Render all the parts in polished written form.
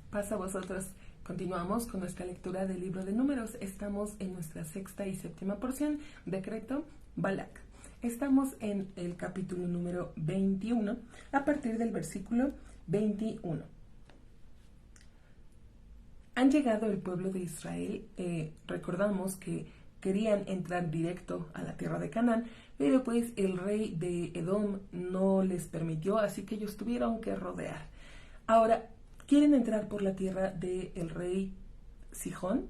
Paz a vosotros. Continuamos con nuestra lectura del libro de Números. Estamos en nuestra sexta y séptima porción, decreto Balac. Estamos en el capítulo número 21, a partir del versículo 21. Han llegado el pueblo de Israel, recordamos que querían entrar directo a la tierra de Canaán, pero pues el rey de Edom no les permitió, así que ellos tuvieron que rodear. Ahora, quieren entrar por la tierra del rey Sihón,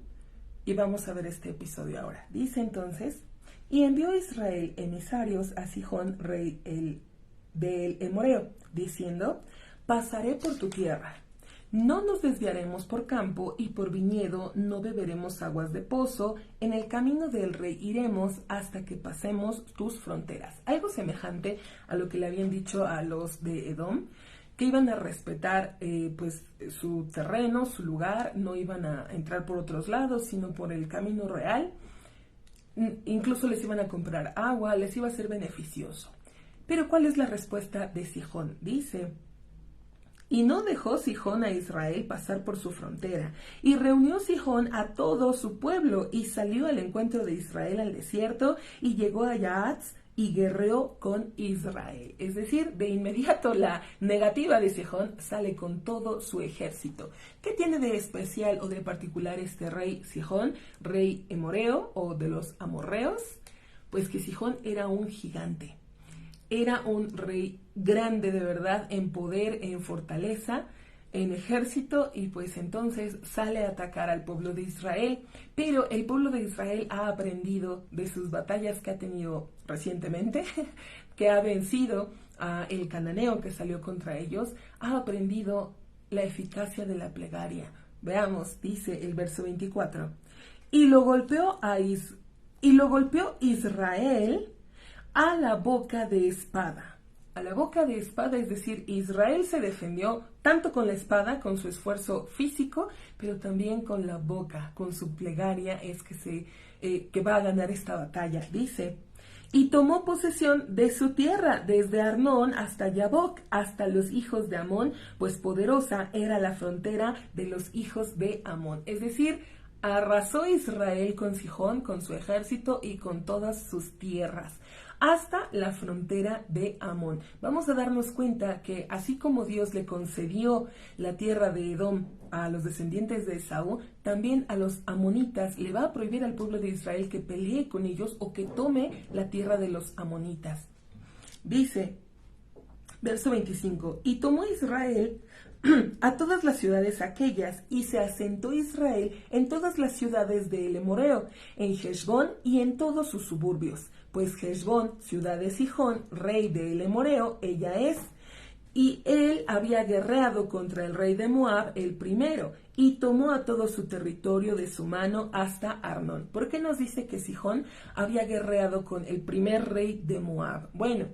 y vamos a ver este episodio ahora. Dice entonces, y envió Israel emisarios a Sihón, rey del Emoreo, diciendo, pasaré por tu tierra. No nos desviaremos por campo y por viñedo no beberemos aguas de pozo, en el camino del rey iremos hasta que pasemos tus fronteras. Algo semejante a lo que le habían dicho a los de Edom, que iban a respetar pues su terreno, su lugar, no iban a entrar por otros lados, sino por el camino real. Incluso les iban a comprar agua, les iba a ser beneficioso. Pero ¿cuál es la respuesta de Sihón? Dice, y no dejó Sihón a Israel pasar por su frontera, y reunió Sihón a todo su pueblo, y salió al encuentro de Israel al desierto, y llegó a Yahatz, y guerreó con Israel. Es decir, de inmediato la negativa de Sihón sale con todo su ejército. ¿Qué tiene de especial o de particular este rey Sihón, rey emoreo o de los amorreos? Pues que Sihón era un gigante. Era un rey grande de verdad en poder, en fortaleza, en ejército, y pues entonces sale a atacar al pueblo de Israel. Pero el pueblo de Israel ha aprendido de sus batallas que ha tenido recientemente, que ha vencido a el cananeo que salió contra ellos, ha aprendido la eficacia de la plegaria. Veamos, dice el verso 24, y lo golpeó Israel a la boca de espada. A la boca de espada, es decir, Israel se defendió tanto con la espada, con su esfuerzo físico, pero también con la boca, con su plegaria, es que va a ganar esta batalla. Dice, y tomó posesión de su tierra, desde Arnón hasta Yaboc, hasta los hijos de Amón, pues poderosa era la frontera de los hijos de Amón. Es decir, arrasó Israel con Sihón, con su ejército y con todas sus tierras, hasta la frontera de Amón. Vamos a darnos cuenta que así como Dios le concedió la tierra de Edom a los descendientes de Esaú, también a los amonitas le va a prohibir al pueblo de Israel que pelee con ellos o que tome la tierra de los amonitas. Dice, verso 25, y tomó Israel a todas las ciudades aquellas, y se asentó Israel en todas las ciudades del Emoreo, en Heshbón y en todos sus suburbios, pues Heshbón, ciudad de Sihón, rey del Emoreo, ella es, y él había guerreado contra el rey de Moab, el primero, y tomó a todo su territorio de su mano hasta Arnón. ¿Por qué nos dice que Sihón había guerreado con el primer rey de Moab? Bueno,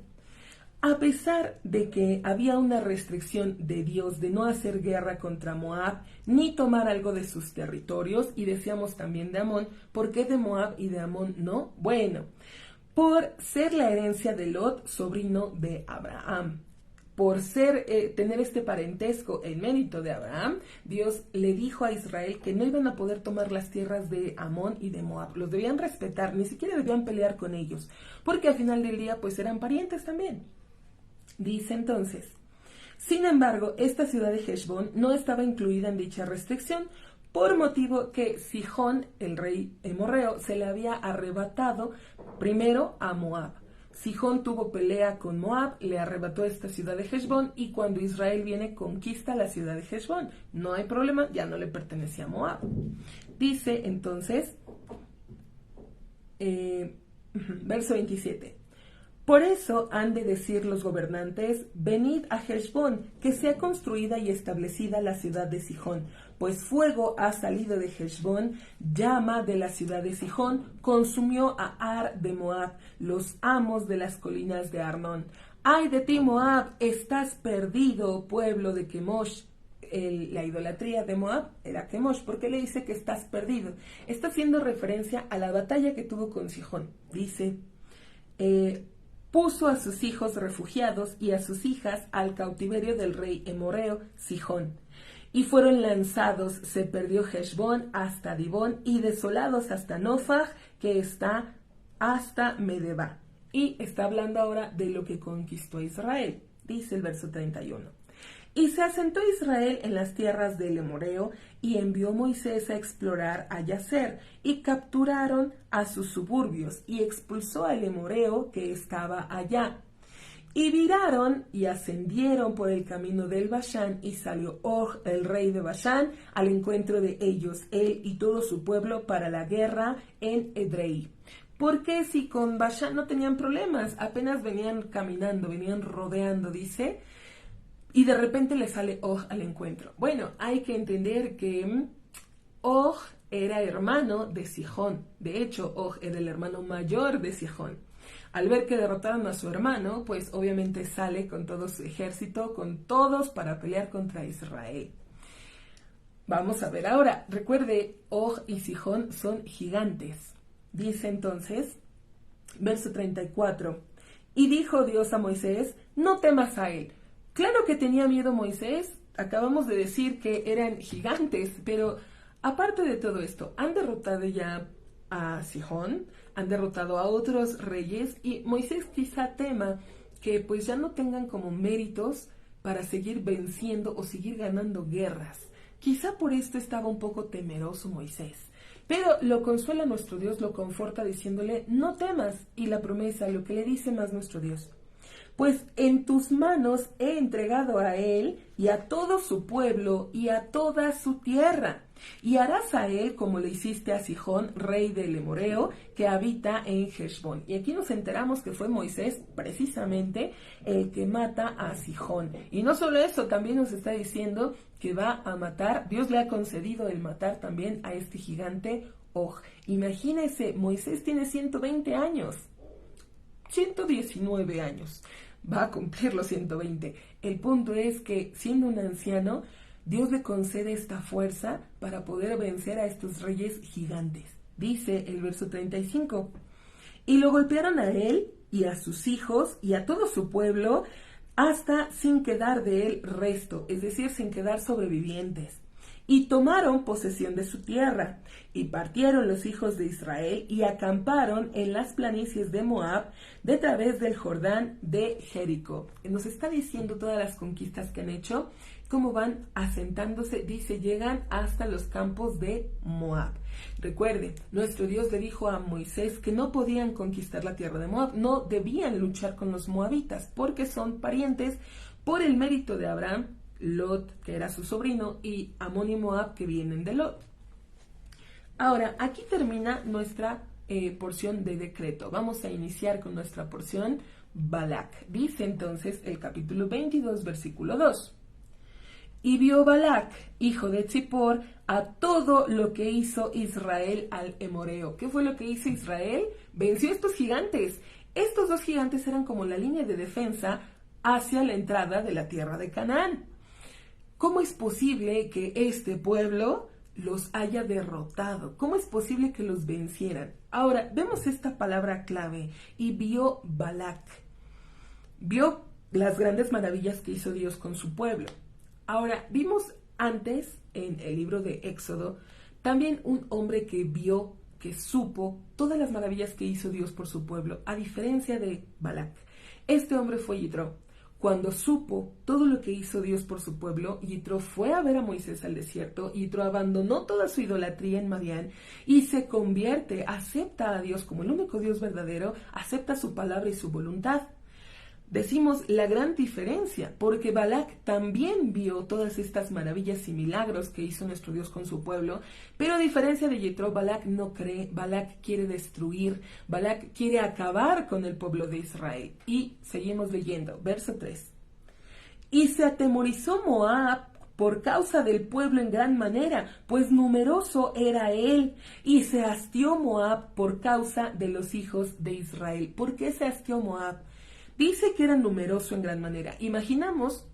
a pesar de que había una restricción de Dios de no hacer guerra contra Moab, ni tomar algo de sus territorios, y decíamos también de Amón, ¿por qué de Moab y de Amón no? Bueno, por ser la herencia de Lot, sobrino de Abraham. Por tener este parentesco en mérito de Abraham, Dios le dijo a Israel que no iban a poder tomar las tierras de Amón y de Moab. Los debían respetar, ni siquiera debían pelear con ellos, porque al final del día pues eran parientes también. Dice entonces, sin embargo, esta ciudad de Heshbón no estaba incluida en dicha restricción, por motivo que Sihón, el rey emorreo, se le había arrebatado primero a Moab. Sihón tuvo pelea con Moab, le arrebató esta ciudad de Heshbón, y cuando Israel viene conquista la ciudad de Heshbón. No hay problema, ya no le pertenece a Moab. Dice entonces, verso 27. Por eso han de decir los gobernantes, venid a Heshbón, que sea construida y establecida la ciudad de Sihón, pues fuego ha salido de Heshbón, llama de la ciudad de Sihón, consumió a Ar de Moab, los amos de las colinas de Arnón. ¡Ay de ti, Moab! Estás perdido, pueblo de Kemosh. La idolatría de Moab era Kemosh. ¿Por qué le dice que estás perdido? Está haciendo referencia a la batalla que tuvo con Sihón. Dice, puso a sus hijos refugiados y a sus hijas al cautiverio del rey emoreo Sihón. Y fueron lanzados, se perdió Heshbón hasta Dibón y desolados hasta Nofaj, que está hasta Medeba. Y está hablando ahora de lo que conquistó Israel, dice el verso 31. Y se asentó Israel en las tierras del Emoreo, y envió Moisés a explorar a Yazer, y capturaron a sus suburbios, y expulsó al Emoreo que estaba allá. Y viraron y ascendieron por el camino del Bashán, y salió Og, el rey de Bashán, al encuentro de ellos, él y todo su pueblo, para la guerra en Edrei. Porque si con Bashán no tenían problemas, apenas venían caminando, venían rodeando, dice, y de repente le sale Og al encuentro. Bueno, hay que entender que Og era hermano de Sihón. De hecho, Og era el hermano mayor de Sihón. Al ver que derrotaron a su hermano, pues obviamente sale con todo su ejército, con todos para pelear contra Israel. Vamos a ver ahora. Recuerde, Og y Sihón son gigantes. Dice entonces, verso 34, y dijo Dios a Moisés, no temas a él. Claro que tenía miedo Moisés, acabamos de decir que eran gigantes, pero aparte de todo esto, han derrotado ya a Sihón, han derrotado a otros reyes y Moisés quizá tema que pues ya no tengan como méritos para seguir venciendo o seguir ganando guerras. Quizá por esto estaba un poco temeroso Moisés. Pero lo consuela nuestro Dios, lo conforta diciéndole, no temas, y la promesa, lo que le dice más nuestro Dios. Pues en tus manos he entregado a él y a todo su pueblo y a toda su tierra. Y harás a él como le hiciste a Sihón, rey del Emoreo, que habita en Heshbón. Y aquí nos enteramos que fue Moisés precisamente el que mata a Sihón. Y no solo eso, también nos está diciendo que va a matar, Dios le ha concedido el matar también a este gigante Og. Imagínense, Moisés tiene 120 años. 119 años, va a cumplir los 120. El punto es que, siendo un anciano, Dios le concede esta fuerza para poder vencer a estos reyes gigantes. Dice el verso 35, y lo golpearon a él y a sus hijos y a todo su pueblo, hasta sin quedar de él resto, es decir, sin quedar sobrevivientes. Y tomaron posesión de su tierra, y partieron los hijos de Israel, y acamparon en las planicies de Moab, de través del Jordán de Jericó. Nos está diciendo todas las conquistas que han hecho, cómo van asentándose, dice, llegan hasta los campos de Moab. Recuerde, nuestro Dios le dijo a Moisés que no podían conquistar la tierra de Moab, no debían luchar con los moabitas, porque son parientes por el mérito de Abraham, Lot, que era su sobrino, y Amón y Moab, que vienen de Lot. Ahora, aquí termina nuestra porción de decreto. Vamos a iniciar con nuestra porción Balac. Dice entonces el capítulo 22, versículo 2. Y vio Balac, hijo de Zippor, a todo lo que hizo Israel al Emoreo. ¿Qué fue lo que hizo Israel? Venció a estos gigantes. Estos dos gigantes eran como la línea de defensa hacia la entrada de la tierra de Canaán. ¿Cómo es posible que este pueblo los haya derrotado? ¿Cómo es posible que los vencieran? Ahora, vemos esta palabra clave, y vio Balac. Vio las grandes maravillas que hizo Dios con su pueblo. Ahora, vimos antes en el libro de Éxodo también un hombre que vio, que supo todas las maravillas que hizo Dios por su pueblo, a diferencia de Balac. Este hombre fue Yitro. Cuando supo todo lo que hizo Dios por su pueblo, Yitro fue a ver a Moisés al desierto. Yitro abandonó toda su idolatría en Madián y se convierte, acepta a Dios como el único Dios verdadero, acepta su palabra y su voluntad. Decimos la gran diferencia, porque Balac también vio todas estas maravillas y milagros que hizo nuestro Dios con su pueblo, pero a diferencia de Yitro, Balac no cree, Balac quiere destruir, Balac quiere acabar con el pueblo de Israel. Y seguimos leyendo, verso 3. Y se atemorizó Moab por causa del pueblo en gran manera, pues numeroso era él, y se hastió Moab por causa de los hijos de Israel. ¿Por qué se hastió Moab? Dice que era numeroso en gran manera. Imaginamos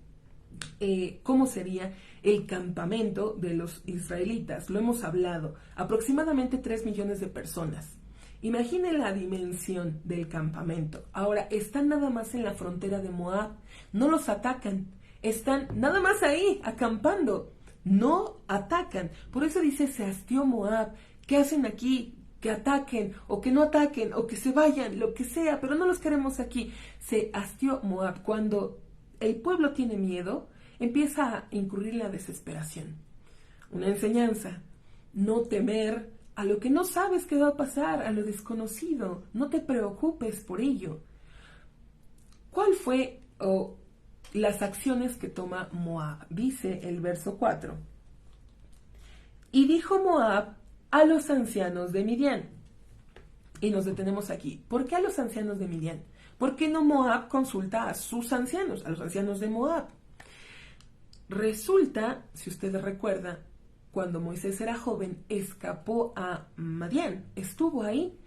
cómo sería el campamento de los israelitas. Lo hemos hablado. Aproximadamente 3 millones de personas. Imagine la dimensión del campamento. Ahora, están nada más en la frontera de Moab. No los atacan. Están nada más ahí, acampando. no atacan. Por eso dice, se hastió Moab. ¿Qué hacen aquí? Que ataquen, o que no ataquen, o que se vayan, lo que sea, pero no los queremos aquí. Se hastió Moab. Cuando el pueblo tiene miedo, empieza a incurrir en la desesperación. Una enseñanza, no temer a lo que no sabes que va a pasar, a lo desconocido. No te preocupes por ello. ¿Cuál fue las acciones que toma Moab? Dice el verso 4. Y dijo Moab a los ancianos de Midian. Y nos detenemos aquí. ¿Por qué a los ancianos de Midian? ¿Por qué no Moab consulta a sus ancianos, a los ancianos de Moab? Resulta, si usted recuerda, cuando Moisés era joven, escapó a Madián, estuvo ahí.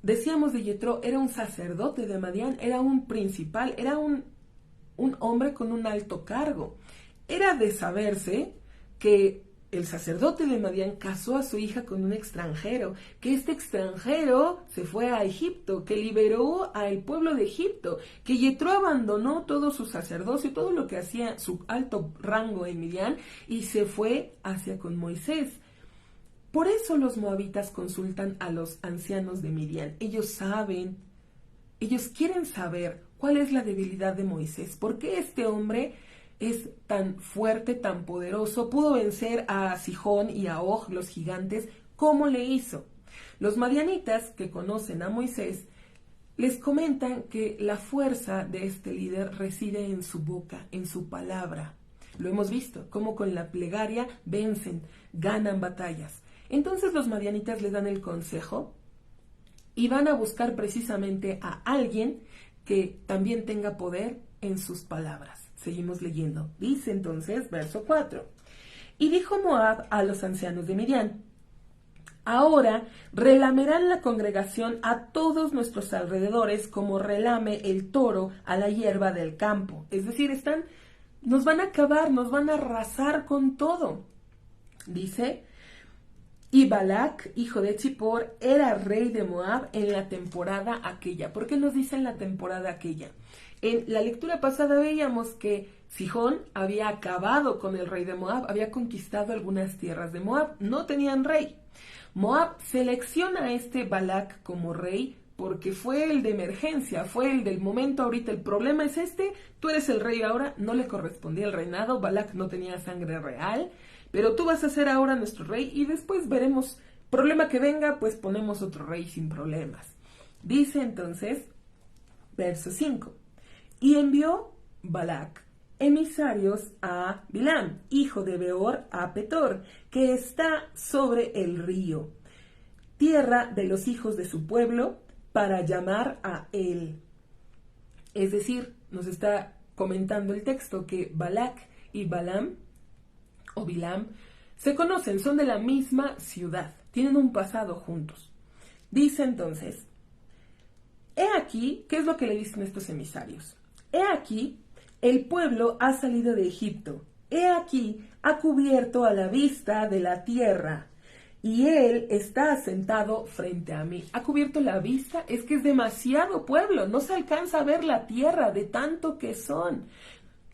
Decíamos de Yetro, era un sacerdote de Madián, era un principal, era un hombre con un alto cargo. Era de saberse que el sacerdote de Madián casó a su hija con un extranjero, que este extranjero se fue a Egipto, que liberó al pueblo de Egipto, que Yetro abandonó todo su sacerdocio, todo lo que hacía su alto rango en Midian y se fue hacia con Moisés. Por eso los moabitas consultan a los ancianos de Midian. Ellos saben, ellos quieren saber cuál es la debilidad de Moisés, por qué este hombre es tan fuerte, tan poderoso, pudo vencer a Sihón y a Og, los gigantes. ¿Cómo le hizo? Los madianitas, que conocen a Moisés, les comentan que la fuerza de este líder reside en su boca, en su palabra. Lo hemos visto, cómo con la plegaria vencen, ganan batallas. Entonces los madianitas les dan el consejo y van a buscar precisamente a alguien que también tenga poder en sus palabras. Seguimos leyendo. Dice entonces, verso 4. Y dijo Moab a los ancianos de Midian: ahora relamerán la congregación a todos nuestros alrededores como relame el toro a la hierba del campo. Es decir, nos van a acabar, nos van a arrasar con todo. Dice, y Balac, hijo de Zippor, era rey de Moab en la temporada aquella. ¿Por qué nos dice en la temporada aquella? En la lectura pasada veíamos que Sihón había acabado con el rey de Moab, había conquistado algunas tierras de Moab, no tenían rey. Moab selecciona a este Balac como rey porque fue el de emergencia, fue el del momento ahorita, el problema es tú eres el rey ahora, no le correspondía el reinado, Balac no tenía sangre real, pero tú vas a ser ahora nuestro rey y después veremos, problema que venga, pues ponemos otro rey sin problemas. Dice entonces, verso 5. Y envió Balac emisarios a Bilam, hijo de Beor, a Petor, que está sobre el río, tierra de los hijos de su pueblo, para llamar a él. Es decir, nos está comentando el texto que Balac y Balaam, o Bilam, se conocen, son de la misma ciudad, tienen un pasado juntos. Dice entonces, he aquí, ¿qué es lo que le dicen estos emisarios? He aquí, el pueblo ha salido de Egipto. He aquí, ha cubierto a la vista de la tierra. Y él está asentado frente a mí. Ha cubierto la vista, es que es demasiado pueblo. No se alcanza a ver la tierra de tanto que son.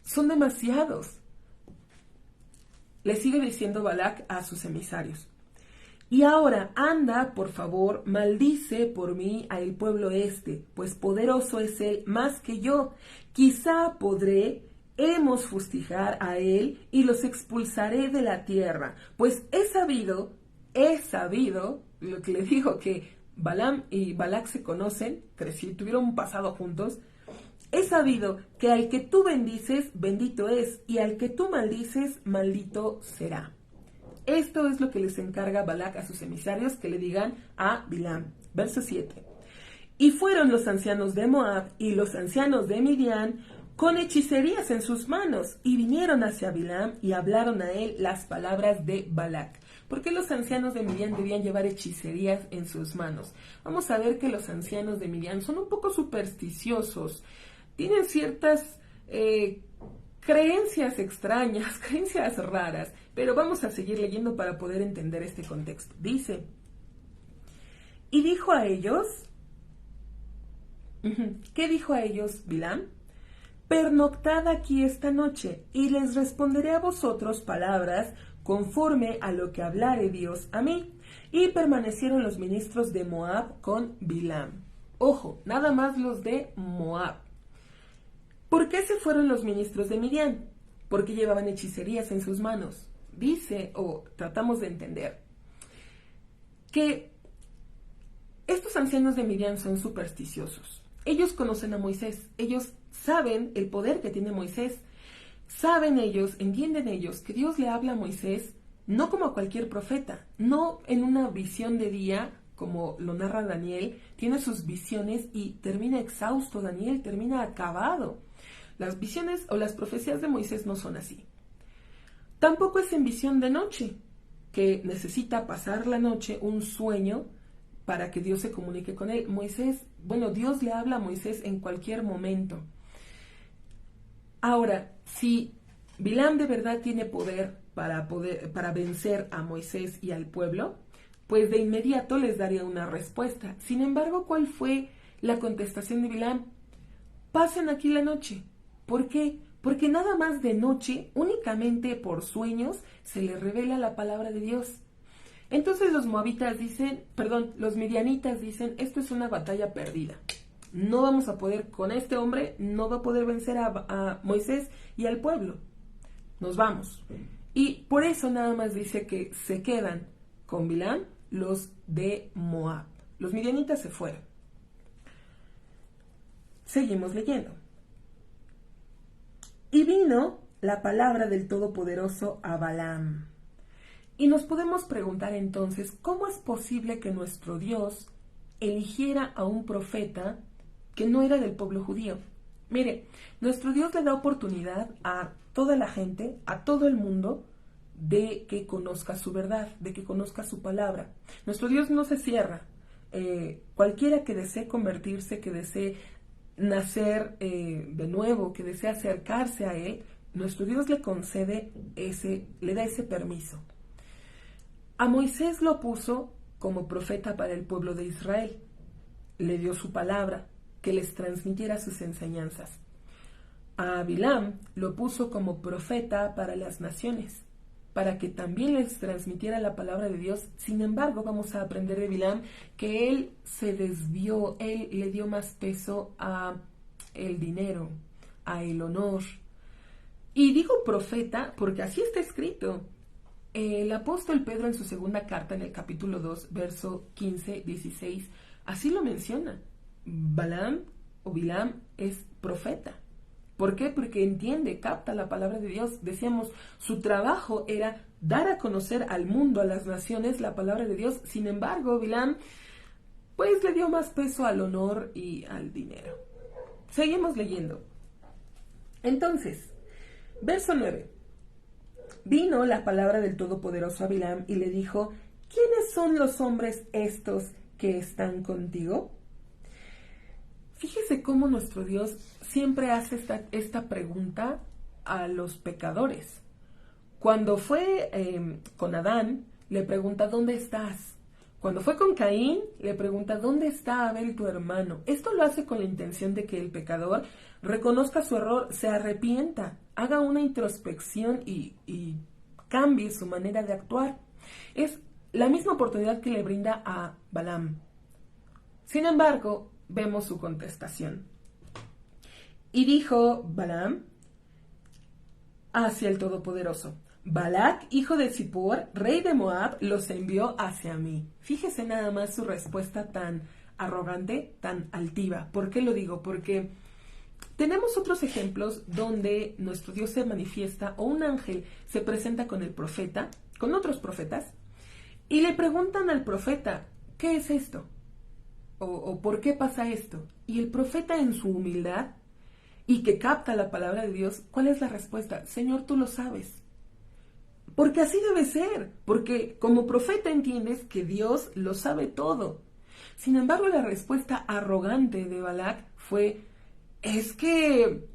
Son demasiados. Le sigue diciendo Balac a sus emisarios. Y ahora, anda, por favor, maldice por mí al pueblo este, pues poderoso es él más que yo. Quizá hemos fustigar a él y los expulsaré de la tierra. Pues he sabido, lo que le digo, que Balaam y Balac se conocen, tuvieron un pasado juntos. He sabido que al que tú bendices, bendito es, y al que tú maldices, maldito será. Esto es lo que les encarga Balac a sus emisarios que le digan a Bilam. Verso 7. Y fueron los ancianos de Moab y los ancianos de Midian con hechicerías en sus manos y vinieron hacia Bilam y hablaron a él las palabras de Balac. ¿Por qué los ancianos de Midian debían llevar hechicerías en sus manos? Vamos a ver que los ancianos de Midian son un poco supersticiosos. Tienen ciertas creencias extrañas, creencias raras, pero vamos a seguir leyendo para poder entender este contexto. Dice, y dijo a ellos, ¿qué dijo a ellos Bilam? pernoctad aquí esta noche, y les responderé a vosotros palabras conforme a lo que hablare Dios a mí. Y permanecieron los ministros de Moab con Bilam. Ojo, nada más los de Moab. ¿Por qué se fueron los ministros de Midian? Porque llevaban hechicerías en sus manos. Dice, o tratamos de entender, que estos ancianos de Midian son supersticiosos. Ellos conocen a Moisés, ellos saben el poder que tiene Moisés, saben ellos, entienden ellos que Dios le habla a Moisés no como a cualquier profeta, no en una visión de día como lo narra Daniel, tiene sus visiones y termina exhausto Daniel, termina acabado. Las visiones o las profecías de Moisés no son así. Tampoco es en visión de noche, que necesita pasar la noche un sueño para que Dios se comunique con él. Dios le habla a Moisés en cualquier momento. Ahora, si Bilam de verdad tiene poder para vencer a Moisés y al pueblo, pues de inmediato les daría una respuesta. Sin embargo, ¿cuál fue la contestación de Bilam? Pasen aquí la noche. ¿Por qué? Porque nada más de noche, únicamente por sueños, se les revela la palabra de Dios. Entonces los midianitas dicen, esto es una batalla perdida. No vamos a poder, con este hombre, no va a poder vencer a Moisés y al pueblo. Nos vamos. Y por eso nada más dice que se quedan con Bilam los de Moab. Los midianitas se fueron. Seguimos leyendo. Y vino la palabra del Todopoderoso a Balaam. Y nos podemos preguntar entonces, ¿cómo es posible que nuestro Dios eligiera a un profeta que no era del pueblo judío? Mire, nuestro Dios le da oportunidad a toda la gente, a todo el mundo, de que conozca su verdad, de que conozca su palabra. Nuestro Dios no se cierra. Cualquiera que desee convertirse, que desee nacer de nuevo, que desee acercarse a Él, nuestro Dios le da ese permiso. A Moisés lo puso como profeta para el pueblo de Israel. Le dio su palabra, que les transmitiera sus enseñanzas. A Bilam lo puso como profeta para las naciones, para que también les transmitiera la palabra de Dios. Sin embargo, vamos a aprender de Bilam que él se desvió, él le dio más peso a el dinero, a el honor. Y digo profeta porque así está escrito. El apóstol Pedro en su segunda carta, en el capítulo 2, verso 15-16, así lo menciona. Bilam es profeta. ¿Por qué? Porque entiende, capta la palabra de Dios. Decíamos, su trabajo era dar a conocer al mundo, a las naciones, la palabra de Dios. Sin embargo, Bilam, pues le dio más peso al honor y al dinero. Seguimos leyendo. Entonces, verso 9. Vino la palabra del Todopoderoso a Bilam y le dijo, ¿quiénes son los hombres estos que están contigo? Fíjese cómo nuestro Dios siempre hace esta pregunta a los pecadores. Cuando fue con Adán, le pregunta, ¿dónde estás? Cuando fue con Caín, le pregunta, ¿dónde está Abel tu hermano? Esto lo hace con la intención de que el pecador reconozca su error, se arrepienta, haga una introspección y cambie su manera de actuar. Es la misma oportunidad que le brinda a Balaam. Sin embargo, vemos su contestación. Y dijo Balaam hacia el Todopoderoso, Balac, hijo de Zippor, rey de Moab, los envió hacia mí. Fíjese nada más su respuesta tan arrogante, tan altiva. ¿Por qué lo digo? Porque tenemos otros ejemplos donde nuestro Dios se manifiesta o un ángel se presenta con el profeta, con otros profetas, y le preguntan al profeta, ¿qué es esto? O ¿por qué pasa esto? Y el profeta en su humildad y que capta la palabra de Dios, ¿cuál es la respuesta? Señor, tú lo sabes. Porque así debe ser, porque como profeta entiendes que Dios lo sabe todo. Sin embargo, la respuesta arrogante de Balac fue, es que,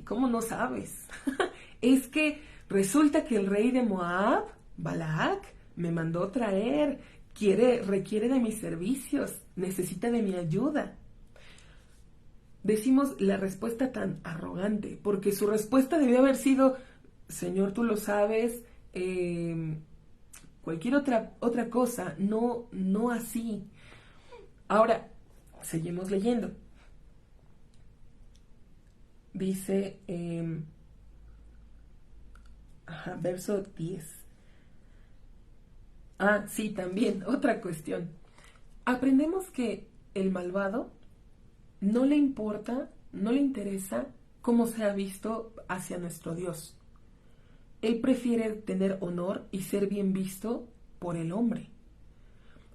¿cómo no sabes? Es que resulta que el rey de Moab, Balac, me mandó traer, requiere de mis servicios, necesita de mi ayuda. decimos la respuesta tan arrogante, porque su respuesta debió haber sido, Señor, tú lo sabes, cualquier otra cosa, no así. Ahora, seguimos leyendo. Dice, verso 10. Sí, también, otra cuestión. Aprendemos que el malvado no le importa, no le interesa cómo se ha visto hacia nuestro Dios. Él prefiere tener honor y ser bien visto por el hombre.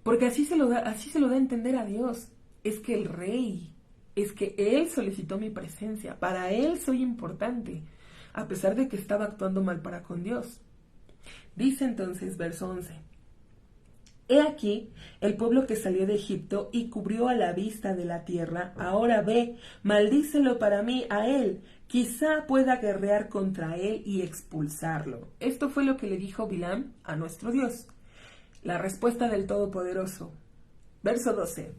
Porque así se lo da a entender a Dios. Es que el rey, es que Él solicitó mi presencia. Para Él soy importante, a pesar de que estaba actuando mal para con Dios. Dice entonces, verso 11. He aquí el pueblo que salió de Egipto y cubrió a la vista de la tierra. Ahora ve, maldícelo para mí a él. Quizá pueda guerrear contra él y expulsarlo. Esto fue lo que le dijo Bilam a nuestro Dios. La respuesta del Todopoderoso. Verso 12.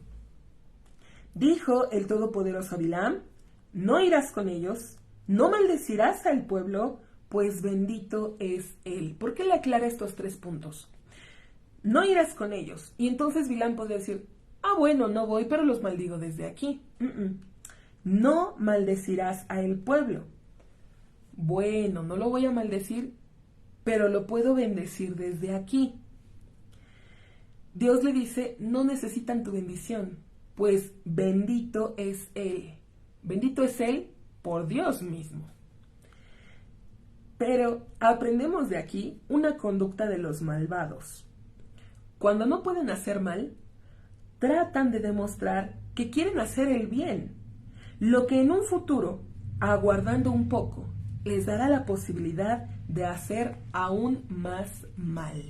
Dijo el Todopoderoso a Bilam, no irás con ellos, no maldecirás al pueblo, pues bendito es él. ¿Por qué le aclara estos 3 puntos? No irás con ellos. Y entonces Bilam podría decir, bueno, no voy, pero los maldigo desde aquí. No maldecirás a el pueblo. Bueno, no lo voy a maldecir, pero lo puedo bendecir desde aquí. Dios le dice, no necesitan tu bendición, pues bendito es Él. Bendito es Él por Dios mismo. Pero aprendemos de aquí una conducta de los malvados. Cuando no pueden hacer mal, tratan de demostrar que quieren hacer el bien, lo que en un futuro, aguardando un poco, les dará la posibilidad de hacer aún más mal.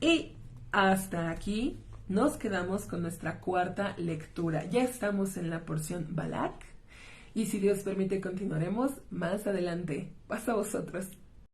Y hasta aquí nos quedamos con nuestra 4ª lectura. Ya estamos en la porción Balak y si Dios permite continuaremos más adelante. Pasa a vosotros.